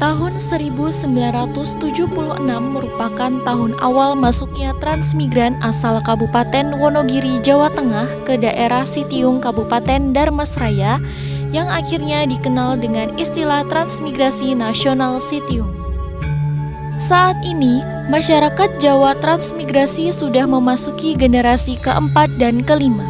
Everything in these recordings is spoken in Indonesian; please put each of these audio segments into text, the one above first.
Tahun 1976 merupakan tahun awal masuknya transmigran asal Kabupaten Wonogiri, Jawa Tengah ke daerah Sitiung, Kabupaten Dharmasraya yang akhirnya dikenal dengan istilah Transmigrasi Nasional Sitiung. Saat ini, masyarakat Jawa transmigrasi sudah memasuki generasi keempat dan kelima.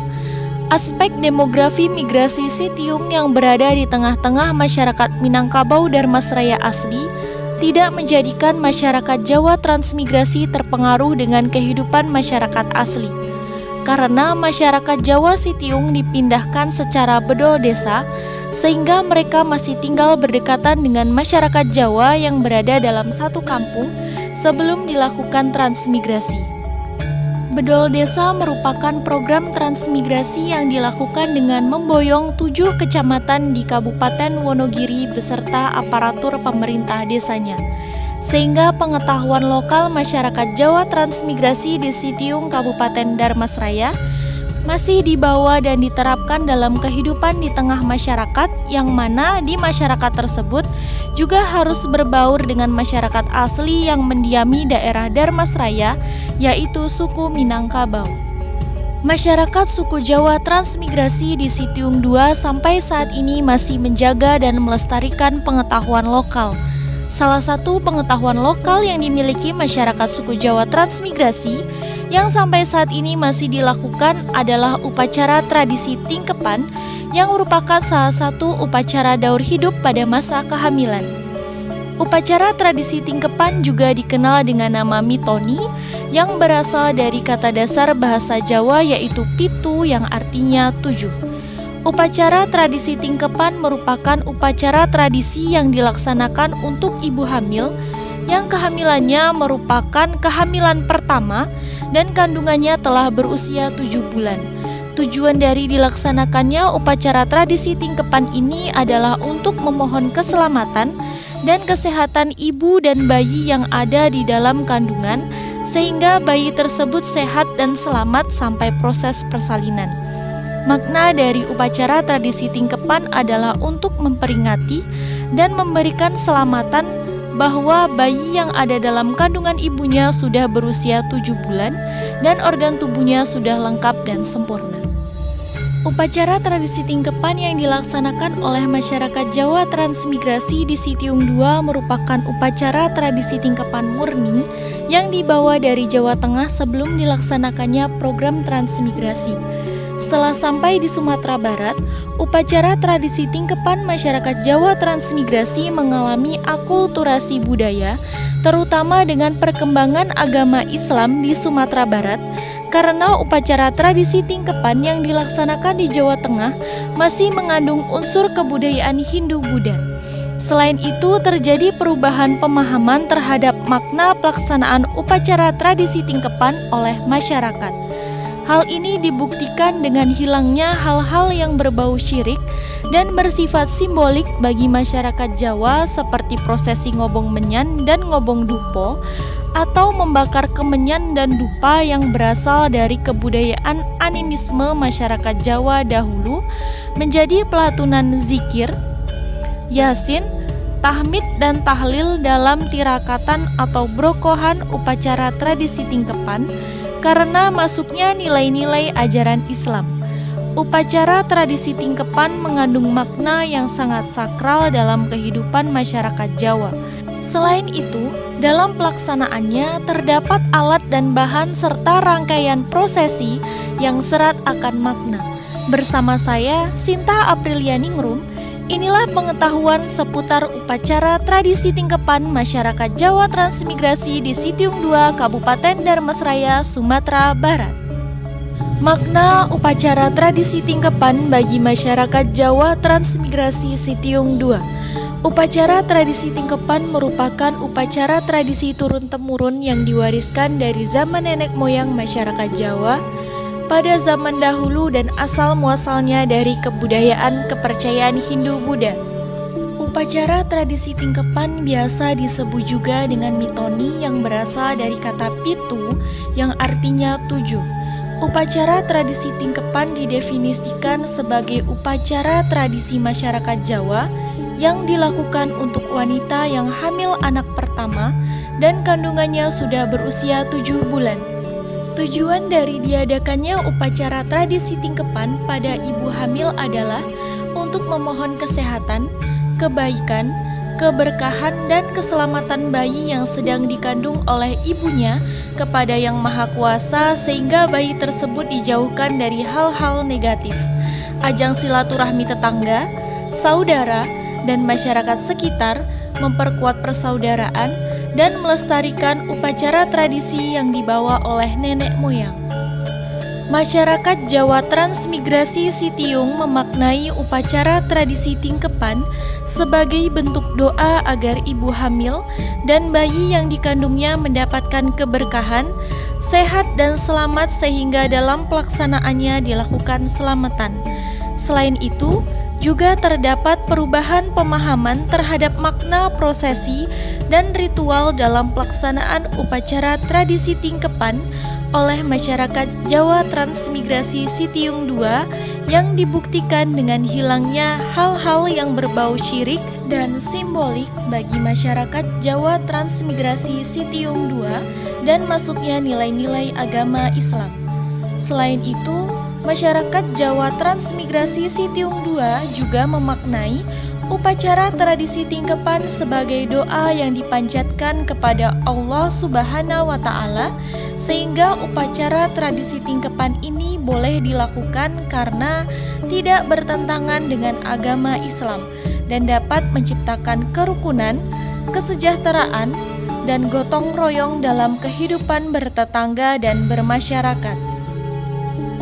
Aspek demografi migrasi Sitiung yang berada di tengah-tengah masyarakat Minangkabau Dharmasraya asli tidak menjadikan masyarakat Jawa transmigrasi terpengaruh dengan kehidupan masyarakat asli. Karena masyarakat Jawa Sitiung dipindahkan secara bedol desa, sehingga mereka masih tinggal berdekatan dengan masyarakat Jawa yang berada dalam satu kampung sebelum dilakukan transmigrasi. Bedol Desa merupakan program transmigrasi yang dilakukan dengan memboyong 7 kecamatan di Kabupaten Wonogiri beserta aparatur pemerintah desanya. Sehingga pengetahuan lokal masyarakat Jawa transmigrasi di Sitiung, Kabupaten Dharmasraya masih dibawa dan diterapkan dalam kehidupan di tengah masyarakat, yang mana di masyarakat tersebut juga harus berbaur dengan masyarakat asli yang mendiami daerah Dharmasraya, yaitu suku Minangkabau. Masyarakat suku Jawa transmigrasi di Sitiung II sampai saat ini masih menjaga dan melestarikan pengetahuan lokal. Salah satu pengetahuan lokal yang dimiliki masyarakat suku Jawa transmigrasi yang sampai saat ini masih dilakukan adalah upacara tradisi tingkepan yang merupakan salah satu upacara daur hidup pada masa kehamilan. Upacara tradisi tingkepan juga dikenal dengan nama mitoni yang berasal dari kata dasar bahasa Jawa yaitu pitu yang artinya 7. Upacara tradisi tingkepan merupakan upacara tradisi yang dilaksanakan untuk ibu hamil yang kehamilannya merupakan kehamilan pertama dan kandungannya telah berusia 7 bulan. Tujuan dari dilaksanakannya upacara tradisi tingkepan ini adalah untuk memohon keselamatan dan kesehatan ibu dan bayi yang ada di dalam kandungan, sehingga bayi tersebut sehat dan selamat sampai proses persalinan. Makna dari upacara tradisi tingkepan adalah untuk memperingati dan memberikan selamatan bahwa bayi yang ada dalam kandungan ibunya sudah berusia 7 bulan dan organ tubuhnya sudah lengkap dan sempurna. Upacara tradisi tingkepan yang dilaksanakan oleh masyarakat Jawa transmigrasi di Sitiung II merupakan upacara tradisi tingkepan murni yang dibawa dari Jawa Tengah sebelum dilaksanakannya program transmigrasi. Setelah sampai di Sumatera Barat, upacara tradisi tingkepan masyarakat Jawa transmigrasi mengalami akulturasi budaya, terutama dengan perkembangan agama Islam di Sumatera Barat, karena upacara tradisi tingkepan yang dilaksanakan di Jawa Tengah masih mengandung unsur kebudayaan Hindu-Buddha. Selain itu, terjadi perubahan pemahaman terhadap makna pelaksanaan upacara tradisi tingkepan oleh masyarakat. Hal ini dibuktikan dengan hilangnya hal-hal yang berbau syirik dan bersifat simbolik bagi masyarakat Jawa seperti prosesi ngobong menyan dan ngobong dupo atau membakar kemenyan dan dupa yang berasal dari kebudayaan animisme masyarakat Jawa dahulu menjadi pelatunan zikir, yasin, tahmid dan tahlil dalam tirakatan atau brokohan upacara tradisi tingkepan karena masuknya nilai-nilai ajaran Islam. Upacara tradisi tingkepan mengandung makna yang sangat sakral dalam kehidupan masyarakat Jawa. Selain itu, dalam pelaksanaannya terdapat alat dan bahan serta rangkaian prosesi yang serat akan makna. Bersama saya, Sinta Aprilianingrum, inilah pengetahuan seputar upacara tradisi tingkepan masyarakat Jawa transmigrasi di Sitiung II, Kabupaten Dharmasraya, Sumatera Barat. Makna upacara tradisi tingkepan bagi masyarakat Jawa transmigrasi Sitiung II. Upacara tradisi tingkepan merupakan upacara tradisi turun-temurun yang diwariskan dari zaman nenek moyang masyarakat Jawa pada zaman dahulu dan asal-muasalnya dari kebudayaan kepercayaan Hindu-Buddha. Upacara tradisi tingkepan biasa disebut juga dengan mitoni yang berasal dari kata pitu yang artinya 7. Upacara tradisi tingkepan didefinisikan sebagai upacara tradisi masyarakat Jawa yang dilakukan untuk wanita yang hamil anak pertama dan kandungannya sudah berusia 7 bulan. Tujuan dari diadakannya upacara tradisi tingkepan pada ibu hamil adalah untuk memohon kesehatan, kebaikan, keberkahan, dan keselamatan bayi yang sedang dikandung oleh ibunya kepada Yang Maha Kuasa sehingga bayi tersebut dijauhkan dari hal-hal negatif. Ajang silaturahmi tetangga, saudara, dan masyarakat sekitar memperkuat persaudaraan dan melestarikan upacara tradisi yang dibawa oleh nenek moyang. Masyarakat Jawa Transmigrasi Sitiung memaknai upacara tradisi tingkepan sebagai bentuk doa agar ibu hamil dan bayi yang dikandungnya mendapatkan keberkahan, sehat dan selamat sehingga dalam pelaksanaannya dilakukan selamatan. Selain itu, juga terdapat perubahan pemahaman terhadap makna prosesi dan ritual dalam pelaksanaan upacara tradisi tingkepan oleh masyarakat Jawa Transmigrasi Sitiung II yang dibuktikan dengan hilangnya hal-hal yang berbau syirik dan simbolik bagi masyarakat Jawa Transmigrasi Sitiung II dan masuknya nilai-nilai agama Islam. Selain itu, masyarakat Jawa Transmigrasi Sitiung II juga memaknai upacara tradisi tingkepan sebagai doa yang dipanjatkan kepada Allah Subhanahu wa Ta'ala, sehingga upacara tradisi tingkepan ini boleh dilakukan karena tidak bertentangan dengan agama Islam dan dapat menciptakan kerukunan, kesejahteraan, dan gotong royong dalam kehidupan bertetangga dan bermasyarakat.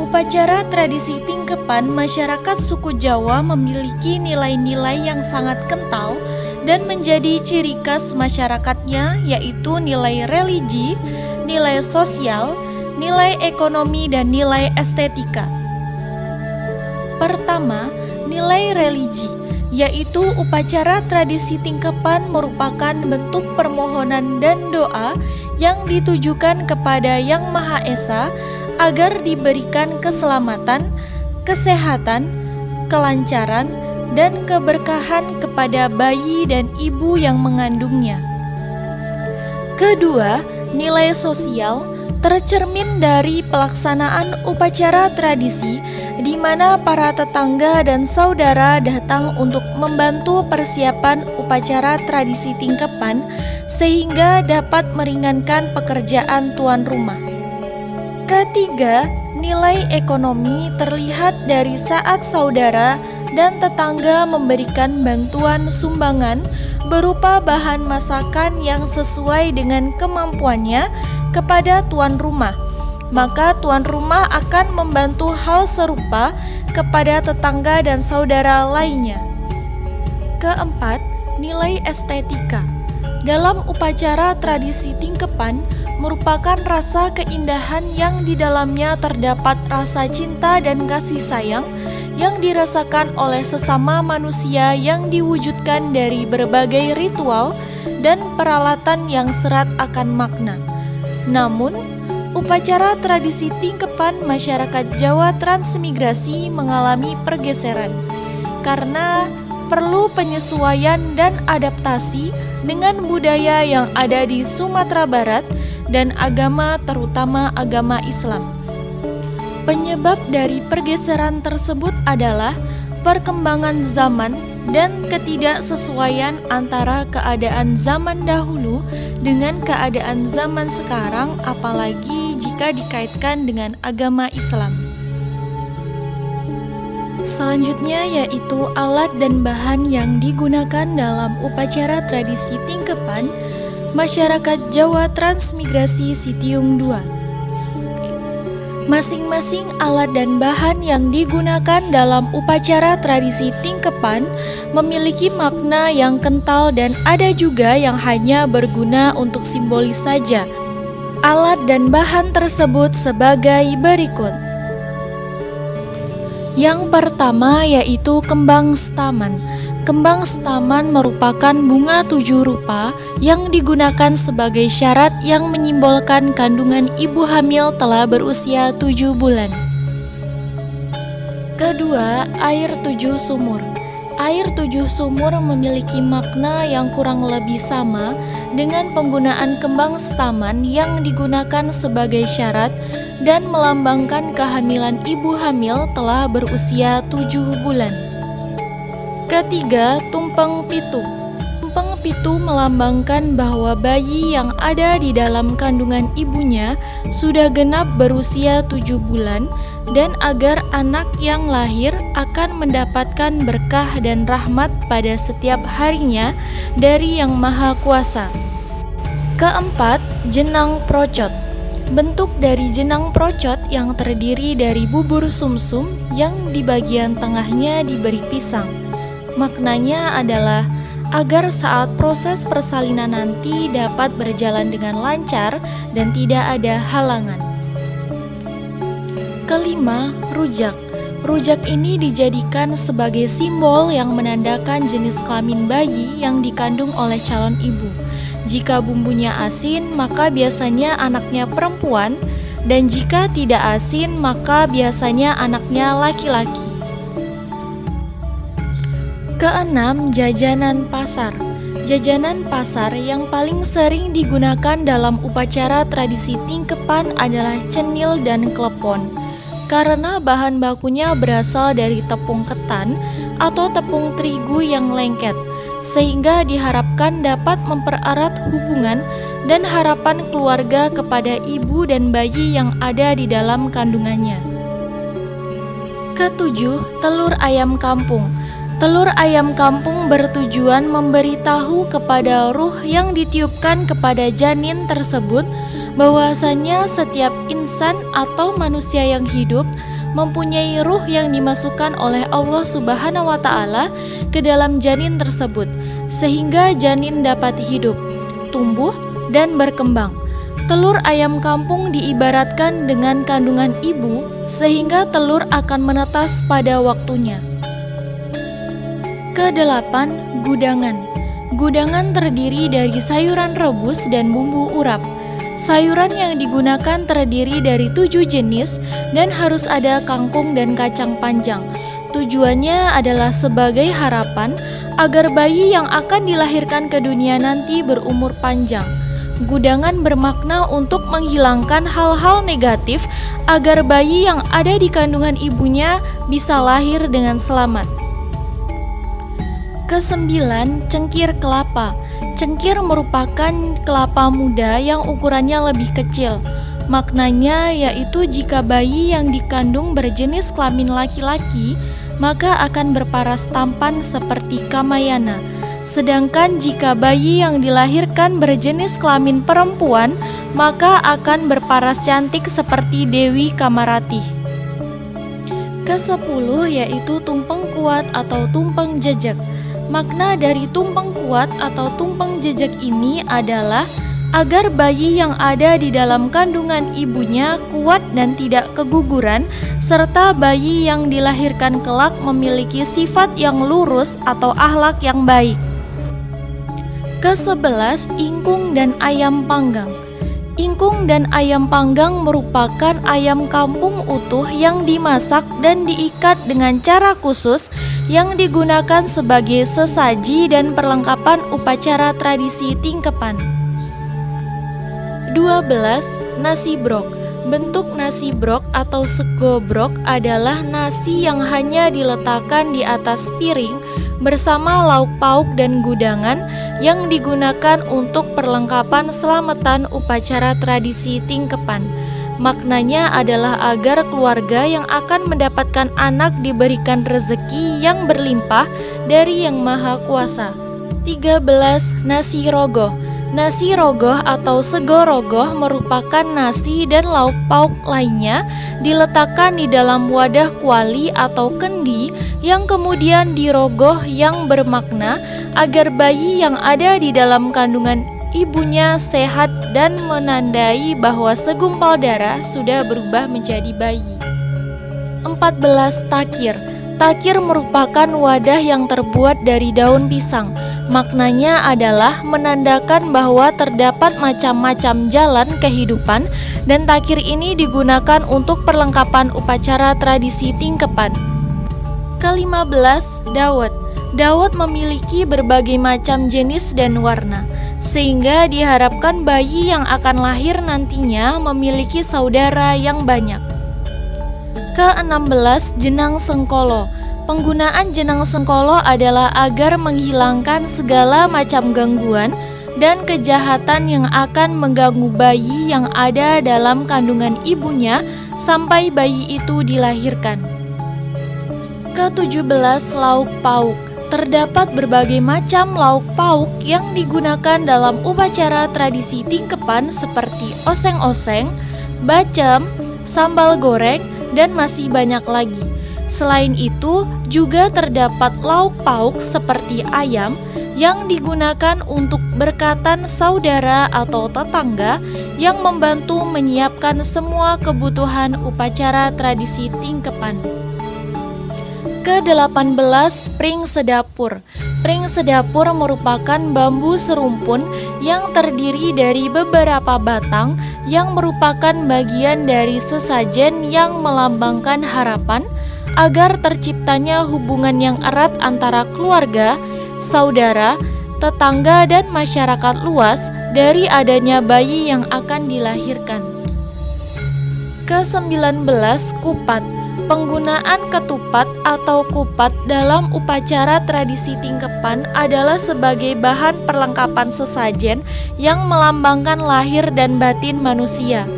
Upacara tradisi tingkepan masyarakat suku Jawa memiliki nilai-nilai yang sangat kental dan menjadi ciri khas masyarakatnya, yaitu nilai religi, nilai sosial, nilai ekonomi, dan nilai estetika. Pertama, nilai religi, yaitu upacara tradisi tingkepan merupakan bentuk permohonan dan doa yang ditujukan kepada Yang Maha Esa agar diberikan keselamatan, kesehatan, kelancaran, dan keberkahan kepada bayi dan ibu yang mengandungnya. Kedua, nilai sosial tercermin dari pelaksanaan upacara tradisi di mana para tetangga dan saudara datang untuk membantu persiapan upacara tradisi tingkepan sehingga dapat meringankan pekerjaan tuan rumah. Ketiga, nilai ekonomi terlihat dari saat saudara dan tetangga memberikan bantuan sumbangan berupa bahan masakan yang sesuai dengan kemampuannya kepada tuan rumah. Maka tuan rumah akan membantu hal serupa kepada tetangga dan saudara lainnya. Keempat, nilai estetika. Dalam upacara tradisi tingkepan merupakan rasa keindahan yang di dalamnya terdapat rasa cinta dan kasih sayang yang dirasakan oleh sesama manusia yang diwujudkan dari berbagai ritual dan peralatan yang serat akan makna. Namun, upacara tradisi tingkepan masyarakat Jawa Transmigrasi mengalami pergeseran karena perlu penyesuaian dan adaptasi dengan budaya yang ada di Sumatera Barat dan agama, terutama agama Islam. Penyebab dari pergeseran tersebut adalah perkembangan zaman dan ketidaksesuaian antara keadaan zaman dahulu dengan keadaan zaman sekarang, apalagi jika dikaitkan dengan agama Islam. Selanjutnya yaitu alat dan bahan yang digunakan dalam upacara tradisi tingkepan masyarakat Jawa Transmigrasi Sitiung II. Masing-masing alat dan bahan yang digunakan dalam upacara tradisi tingkepan memiliki makna yang kental dan ada juga yang hanya berguna untuk simbolis saja. Alat dan bahan tersebut sebagai berikut. Yang pertama yaitu kembang staman. Kembang staman merupakan bunga 7 rupa yang digunakan sebagai syarat yang menyimbolkan kandungan ibu hamil telah berusia 7 bulan. Kedua, air 7 sumur. Air 7 sumur memiliki makna yang kurang lebih sama dengan penggunaan kembang setaman yang digunakan sebagai syarat dan melambangkan kehamilan ibu hamil telah berusia 7 bulan. Ketiga, tumpeng pitu. Tumpeng pitu melambangkan bahwa bayi yang ada di dalam kandungan ibunya sudah genap berusia 7 bulan dan agar anak yang lahir akan mendapatkan berkah dan rahmat pada setiap harinya dari Yang Maha Kuasa. Keempat, jenang procot. Bentuk dari jenang procot yang terdiri dari bubur sumsum yang di bagian tengahnya diberi pisang. Maknanya adalah agar saat proses persalinan nanti dapat berjalan dengan lancar dan tidak ada halangan. Kelima, rujak. Rujak ini dijadikan sebagai simbol yang menandakan jenis kelamin bayi yang dikandung oleh calon ibu. Jika bumbunya asin, maka biasanya anaknya perempuan, dan jika tidak asin, maka biasanya anaknya laki-laki. Keenam, jajanan pasar. Jajanan pasar yang paling sering digunakan dalam upacara tradisi tingkepan adalah cenil dan klepon. Karena bahan bakunya berasal dari tepung ketan atau tepung terigu yang lengket, sehingga diharapkan dapat mempererat hubungan dan harapan keluarga kepada ibu dan bayi yang ada di dalam kandungannya. Ketujuh, telur ayam kampung. Telur ayam kampung bertujuan memberitahu kepada ruh yang ditiupkan kepada janin tersebut bahwasanya setiap insan atau manusia yang hidup mempunyai ruh yang dimasukkan oleh Allah Subhanahu wa Ta'ala ke dalam janin tersebut, sehingga janin dapat hidup, tumbuh, dan berkembang. Telur ayam kampung diibaratkan dengan kandungan ibu, sehingga telur akan menetas pada waktunya. Kedelapan, gudangan. Gudangan terdiri dari sayuran rebus dan bumbu urap. Sayuran yang digunakan terdiri dari 7 jenis dan harus ada kangkung dan kacang panjang. Tujuannya adalah sebagai harapan agar bayi yang akan dilahirkan ke dunia nanti berumur panjang. Gudangan bermakna untuk menghilangkan hal-hal negatif agar bayi yang ada di kandungan ibunya bisa lahir dengan selamat. Kesembilan, cengkir kelapa. Cengkir merupakan kelapa muda yang ukurannya lebih kecil. Maknanya yaitu jika bayi yang dikandung berjenis kelamin laki-laki, maka akan berparas tampan seperti Kamayana. Sedangkan jika bayi yang dilahirkan berjenis kelamin perempuan, maka akan berparas cantik seperti Dewi Kamarati. Kesepuluh yaitu tumpeng kuat atau tumpeng jejak. Makna dari tumpeng kuat atau tumpeng jejak ini adalah agar bayi yang ada di dalam kandungan ibunya kuat dan tidak keguguran, serta bayi yang dilahirkan kelak memiliki sifat yang lurus atau akhlak yang baik. Ke-11, ingkung dan ayam panggang. Ingkung dan ayam panggang merupakan ayam kampung utuh yang dimasak dan diikat dengan cara khusus yang digunakan sebagai sesaji dan perlengkapan upacara tradisi tingkepan. 12. Nasi brok. Bentuk nasi brok atau sego brok adalah nasi yang hanya diletakkan di atas piring bersama lauk pauk dan gudangan yang digunakan untuk perlengkapan selamatan upacara tradisi tingkepan. Maknanya adalah agar keluarga yang akan mendapatkan anak diberikan rezeki yang berlimpah dari Yang Maha Kuasa. 13. Nasi rogoh. Nasi rogoh atau sego rogoh merupakan nasi dan lauk pauk lainnya diletakkan di dalam wadah kuali atau kendi yang kemudian dirogoh, yang bermakna agar bayi yang ada di dalam kandungan ibunya sehat dan menandai bahwa segumpal darah sudah berubah menjadi bayi. 14. Takir. Takir merupakan wadah yang terbuat dari daun pisang. Maknanya adalah menandakan bahwa terdapat macam-macam jalan kehidupan dan takir ini digunakan untuk perlengkapan upacara tradisi tingkepan. Ke-15. Dawet. Dawet memiliki berbagai macam jenis dan warna, sehingga diharapkan bayi yang akan lahir nantinya memiliki saudara yang banyak. Ke-16, jenang sengkolo. Penggunaan jenang sengkolo adalah agar menghilangkan segala macam gangguan dan kejahatan yang akan mengganggu bayi yang ada dalam kandungan ibunya sampai bayi itu dilahirkan. Ke-17, lauk pauk. Terdapat berbagai macam lauk pauk yang digunakan dalam upacara tradisi tingkepan seperti oseng-oseng, bacem, sambal goreng, dan masih banyak lagi. Selain itu, juga terdapat lauk pauk seperti ayam yang digunakan untuk berkatan saudara atau tetangga yang membantu menyiapkan semua kebutuhan upacara tradisi tingkepan. Ke-18, pring sedapur. Pring sedapur merupakan bambu serumpun yang terdiri dari beberapa batang yang merupakan bagian dari sesajen yang melambangkan harapan agar terciptanya hubungan yang erat antara keluarga, saudara, tetangga, dan masyarakat luas dari adanya bayi yang akan dilahirkan. Ke-19, kupat. Penggunaan ketupat atau kupat dalam upacara tradisi tingkepan adalah sebagai bahan perlengkapan sesajen yang melambangkan lahir dan batin manusia.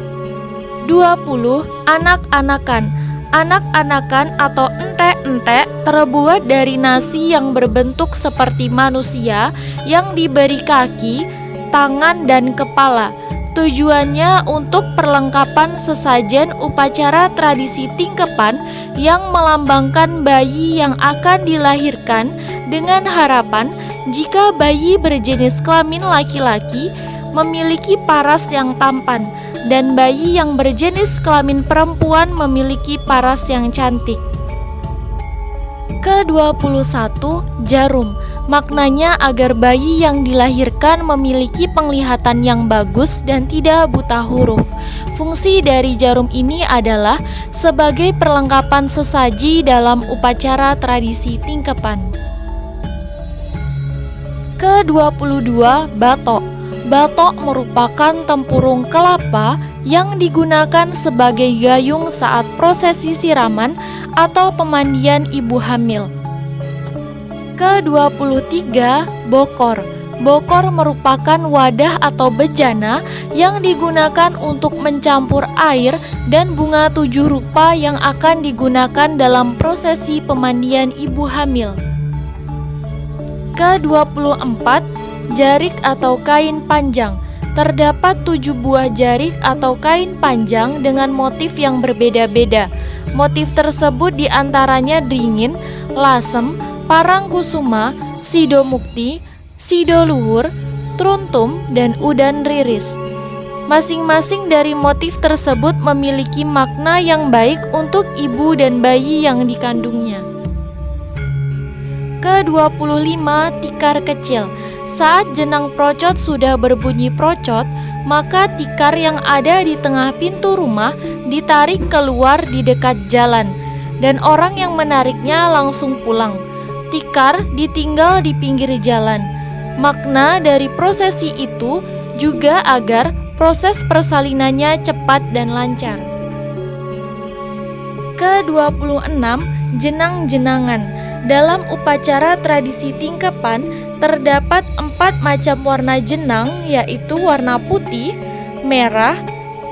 20. Anak-anakan. Anak-anakan atau entek-entek terbuat dari nasi yang berbentuk seperti manusia yang diberi kaki, tangan, dan kepala. Tujuannya untuk perlengkapan sesajen upacara tradisi tingkepan yang melambangkan bayi yang akan dilahirkan dengan harapan jika bayi berjenis kelamin laki-laki memiliki paras yang tampan dan bayi yang berjenis kelamin perempuan memiliki paras yang cantik. Ke-21, jarum. Maknanya agar bayi yang dilahirkan memiliki penglihatan yang bagus dan tidak buta huruf. Fungsi dari jarum ini adalah sebagai perlengkapan sesaji dalam upacara tradisi tingkepan. Ke-22, batok. Batok merupakan tempurung kelapa yang digunakan sebagai gayung saat prosesi siraman atau pemandian ibu hamil. Ke-23, bokor. Bokor merupakan wadah atau bejana yang digunakan untuk mencampur air dan bunga 7 rupa yang akan digunakan dalam prosesi pemandian ibu hamil. Ke-24, jarik atau kain panjang. Terdapat 7 buah jarik atau kain panjang dengan motif yang berbeda-beda. Motif tersebut diantaranya dringin, lasem, parangkusuma, sidomukti, sidoluhur, truntum, dan udan riris. Masing-masing dari motif tersebut memiliki makna yang baik untuk ibu dan bayi yang dikandungnya. Ke-25, tikar kecil. Saat jenang procot sudah berbunyi procot, maka tikar yang ada di tengah pintu rumah ditarik keluar di dekat jalan, dan orang yang menariknya langsung pulang. Tikar ditinggal di pinggir jalan. Makna dari prosesi itu juga agar proses persalinannya cepat dan lancar. Ke-26, jenang-jenangan. Dalam upacara tradisi tingkepan terdapat 4 macam warna jenang, yaitu warna putih, merah,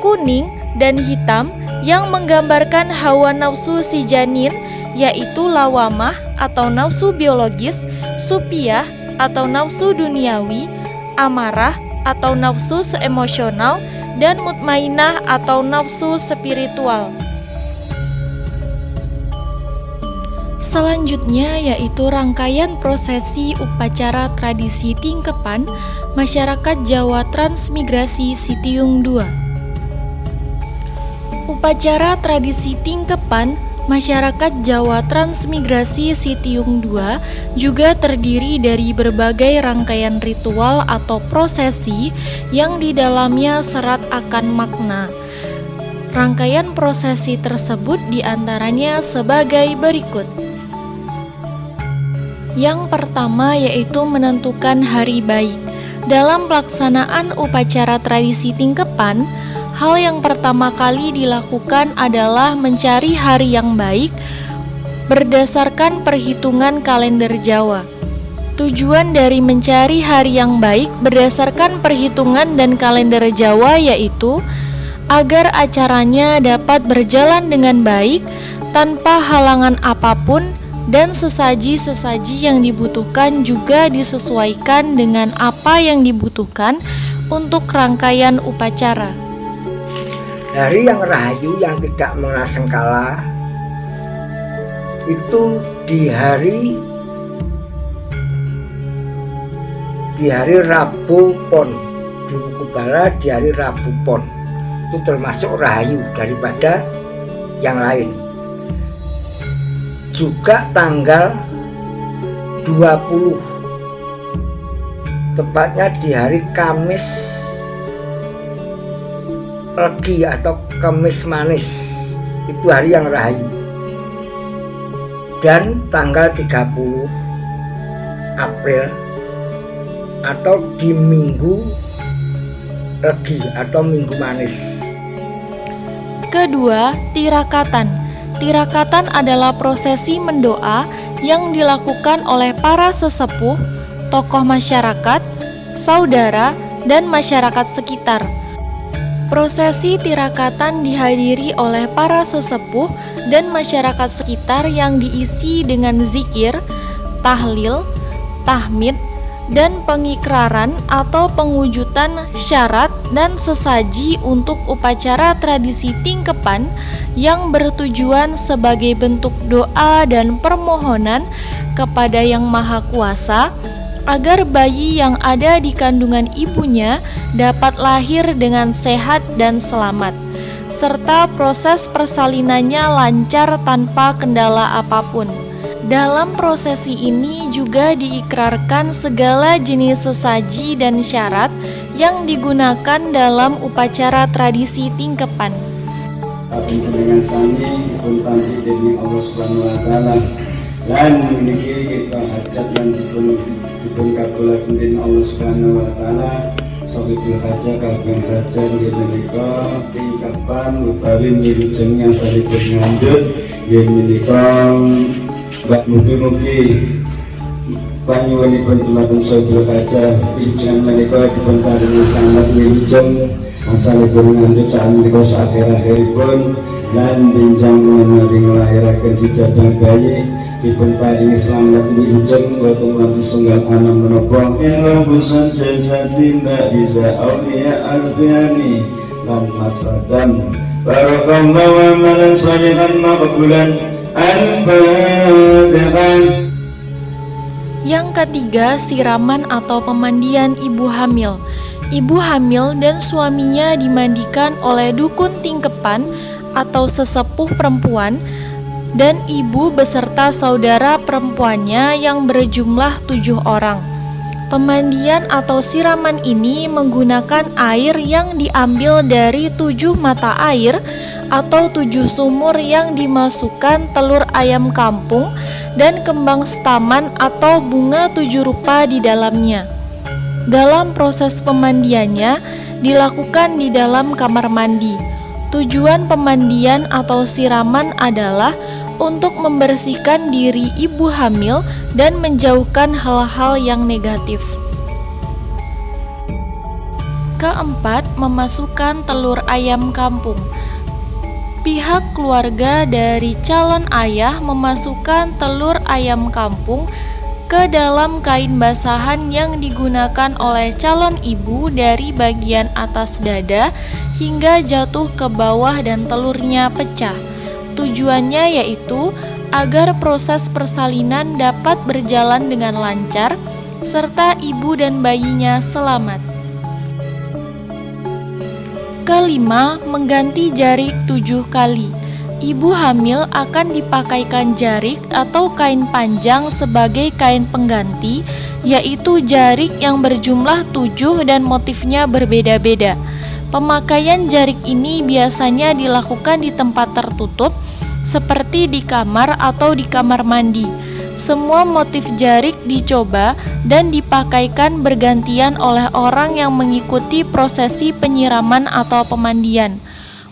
kuning, dan hitam yang menggambarkan hawa nafsu si janin, yaitu lawamah atau nafsu biologis, supiah atau nafsu duniawi, amarah atau nafsu emosional, dan mutmainah atau nafsu spiritual. Selanjutnya yaitu rangkaian prosesi upacara tradisi tingkepan masyarakat Jawa Transmigrasi Sitiung II. Upacara tradisi tingkepan masyarakat Jawa Transmigrasi Sitiung II juga terdiri dari berbagai rangkaian ritual atau prosesi yang di dalamnya syarat akan makna. Rangkaian prosesi tersebut diantaranya sebagai berikut, Yang pertama yaitu menentukan hari baik. Dalam pelaksanaan upacara tradisi tingkepan, hal yang pertama kali dilakukan adalah mencari hari yang baik berdasarkan perhitungan kalender Jawa. Tujuan dari mencari hari yang baik berdasarkan perhitungan dan kalender Jawa yaitu agar acaranya dapat berjalan dengan baik tanpa halangan apapun, dan sesaji-sesaji yang dibutuhkan juga disesuaikan dengan apa yang dibutuhkan untuk rangkaian upacara. Hari yang rahayu yang tidak mengenal sengkala itu di hari Rabu Pon, di buku bala di hari Rabu Pon itu termasuk rahayu daripada yang lain. Juga tanggal 20, tepatnya di hari Kamis Legi atau Kamis Manis, itu hari yang rahayu. Dan tanggal 30 April atau di Minggu Legi atau Minggu Manis. Kedua, tirakatan. Tirakatan adalah prosesi mendoa yang dilakukan oleh para sesepuh, tokoh masyarakat, saudara, dan masyarakat sekitar. Prosesi tirakatan dihadiri oleh para sesepuh dan masyarakat sekitar yang diisi dengan zikir, tahlil, tahmid, dan pengikraran atau pengujudan syarat dan sesaji untuk upacara tradisi tingkepan yang bertujuan sebagai bentuk doa dan permohonan kepada Yang Maha Kuasa agar bayi yang ada di kandungan ibunya dapat lahir dengan sehat dan selamat, serta proses persalinannya lancar tanpa kendala apapun. Dalam prosesi ini juga diikrarkan segala jenis sesaji dan syarat yang digunakan dalam upacara tradisi tingkepan. Panjenengan sami pun tampi dening Allah Subhanahu wa taala lan niki kita hajat lan dipun kabulaken dening Allah Subhanahu wa taala sawetara hajat kagem hajat yen menika tingkepan utawi wilujeng saripun ngandhut yen menika mugi-mugi panyuwunipun dumateng saudara kaca pinjenengan menika dipun paringi sanget wilujeng asalipun ngandhut saat menika akhir-akhiripun lan pinjang menawi nglahiraken jejabang bayi dipun paringi slamet wilujeng boten lantas sunggal anak menapa ing bosan jasa tindak bisa aulia alfiani lan masadam barakallahu amalan salihan maqbulan. Yang ketiga, siraman atau pemandian ibu hamil. Ibu hamil dan suaminya dimandikan oleh dukun tingkepan atau sesepuh perempuan dan ibu beserta saudara perempuannya yang berjumlah 7 orang. Pemandian atau siraman ini menggunakan air yang diambil dari 7 mata air atau 7 sumur yang dimasukkan telur ayam kampung dan kembang setaman atau bunga 7 rupa di dalamnya. Dalam proses pemandiannya dilakukan di dalam kamar mandi. Tujuan pemandian atau siraman adalah untuk membersihkan diri ibu hamil dan menjauhkan hal-hal yang negatif. Keempat, memasukkan telur ayam kampung. Pihak keluarga dari calon ayah memasukkan telur ayam kampung ke dalam kain basahan yang digunakan oleh calon ibu dari bagian atas dada hingga jatuh ke bawah dan telurnya pecah. Tujuannya yaitu agar proses persalinan dapat berjalan dengan lancar serta ibu dan bayinya selamat. Kelima, mengganti jarik 7 kali. Ibu hamil akan dipakaikan jarik atau kain panjang sebagai kain pengganti, yaitu jarik yang berjumlah 7 dan motifnya berbeda-beda. Pemakaian jarik ini biasanya dilakukan di tempat tertutup seperti di kamar atau di kamar mandi. semua motif jarik dicoba dan dipakaikan bergantian oleh orang yang mengikuti prosesi penyiraman atau pemandian.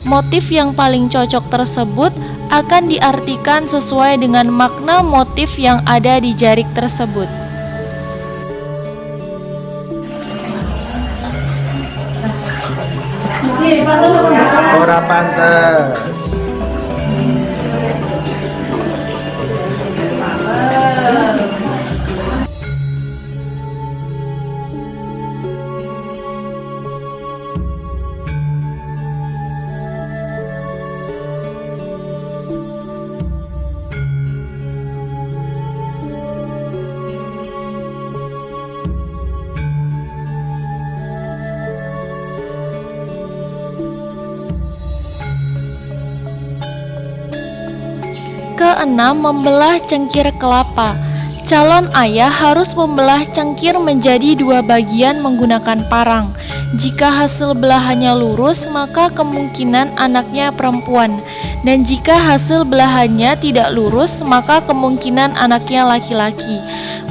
Motif yang paling cocok tersebut akan diartikan sesuai dengan makna motif yang ada di jarik tersebut. Ora pantes. Keenam, membelah cengkir kelapa. Calon ayah harus membelah cengkir menjadi 2 bagian menggunakan parang. Jika hasil belahannya lurus, maka kemungkinan anaknya perempuan. Dan jika hasil belahannya tidak lurus, maka kemungkinan anaknya laki-laki.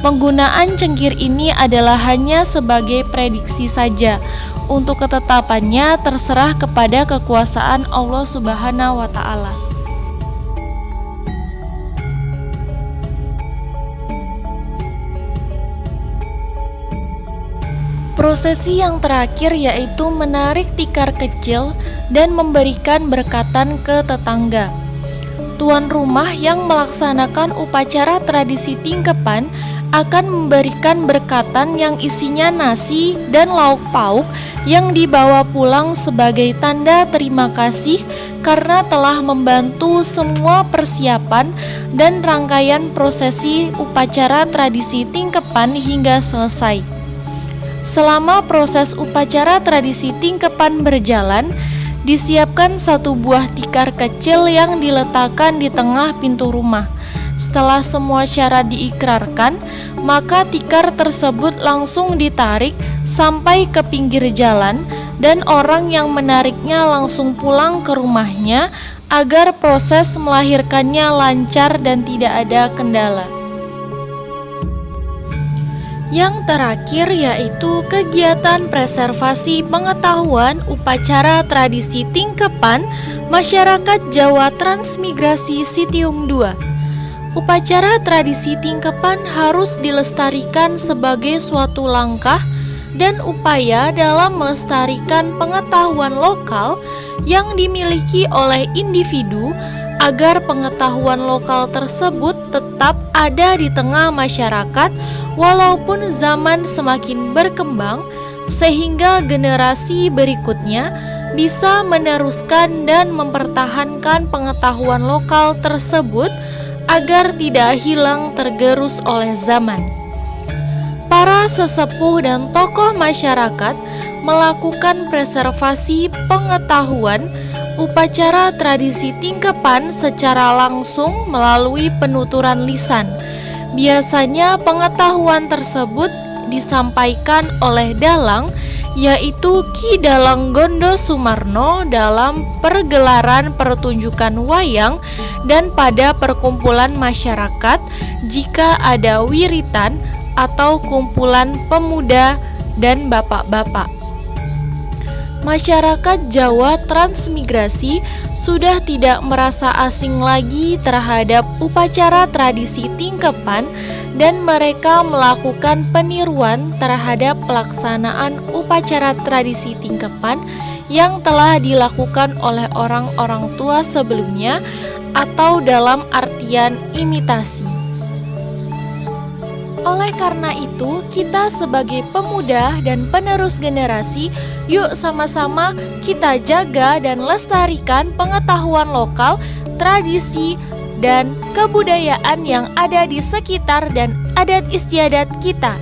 Penggunaan cengkir ini adalah hanya sebagai prediksi saja. Untuk ketetapannya terserah kepada kekuasaan Allah Subhanahu wa Ta'ala. Prosesi yang terakhir yaitu menarik tikar kecil dan memberikan berkatan ke tetangga. Tuan rumah yang melaksanakan upacara tradisi tingkepan akan memberikan berkatan yang isinya nasi dan lauk pauk yang dibawa pulang sebagai tanda terima kasih karena telah membantu semua persiapan dan rangkaian prosesi upacara tradisi tingkepan hingga selesai. Selama proses upacara tradisi tingkepan berjalan, disiapkan 1 buah tikar kecil yang diletakkan di tengah pintu rumah. Setelah semua syarat diikrarkan, maka tikar tersebut langsung ditarik sampai ke pinggir jalan dan orang yang menariknya langsung pulang ke rumahnya agar proses melahirkannya lancar dan tidak ada kendala. Yang terakhir yaitu kegiatan preservasi pengetahuan upacara tradisi tingkepan masyarakat Jawa Transmigrasi Sitiung II. Upacara tradisi tingkepan harus dilestarikan sebagai suatu langkah dan upaya dalam melestarikan pengetahuan lokal yang dimiliki oleh individu agar pengetahuan lokal tersebut tetap ada di tengah masyarakat walaupun zaman semakin berkembang sehingga generasi berikutnya bisa meneruskan dan mempertahankan pengetahuan lokal tersebut agar tidak hilang tergerus oleh zaman. Para sesepuh dan tokoh masyarakat melakukan preservasi pengetahuan upacara tradisi tingkepan secara langsung melalui penuturan lisan. Biasanya pengetahuan tersebut disampaikan oleh dalang, yaitu Ki Dalang Gondo Sumarno dalam pergelaran pertunjukan wayang dan pada perkumpulan masyarakat jika ada wiritan atau kumpulan pemuda dan bapak-bapak. Masyarakat Jawa Transmigrasi sudah tidak merasa asing lagi terhadap upacara tradisi tingkepan dan mereka melakukan peniruan terhadap pelaksanaan upacara tradisi tingkepan yang telah dilakukan oleh orang-orang tua sebelumnya atau dalam artian imitasi. Oleh karena itu, kita sebagai pemuda dan penerus generasi, yuk sama-sama kita jaga dan lestarikan pengetahuan lokal, tradisi, dan kebudayaan yang ada di sekitar dan adat istiadat kita.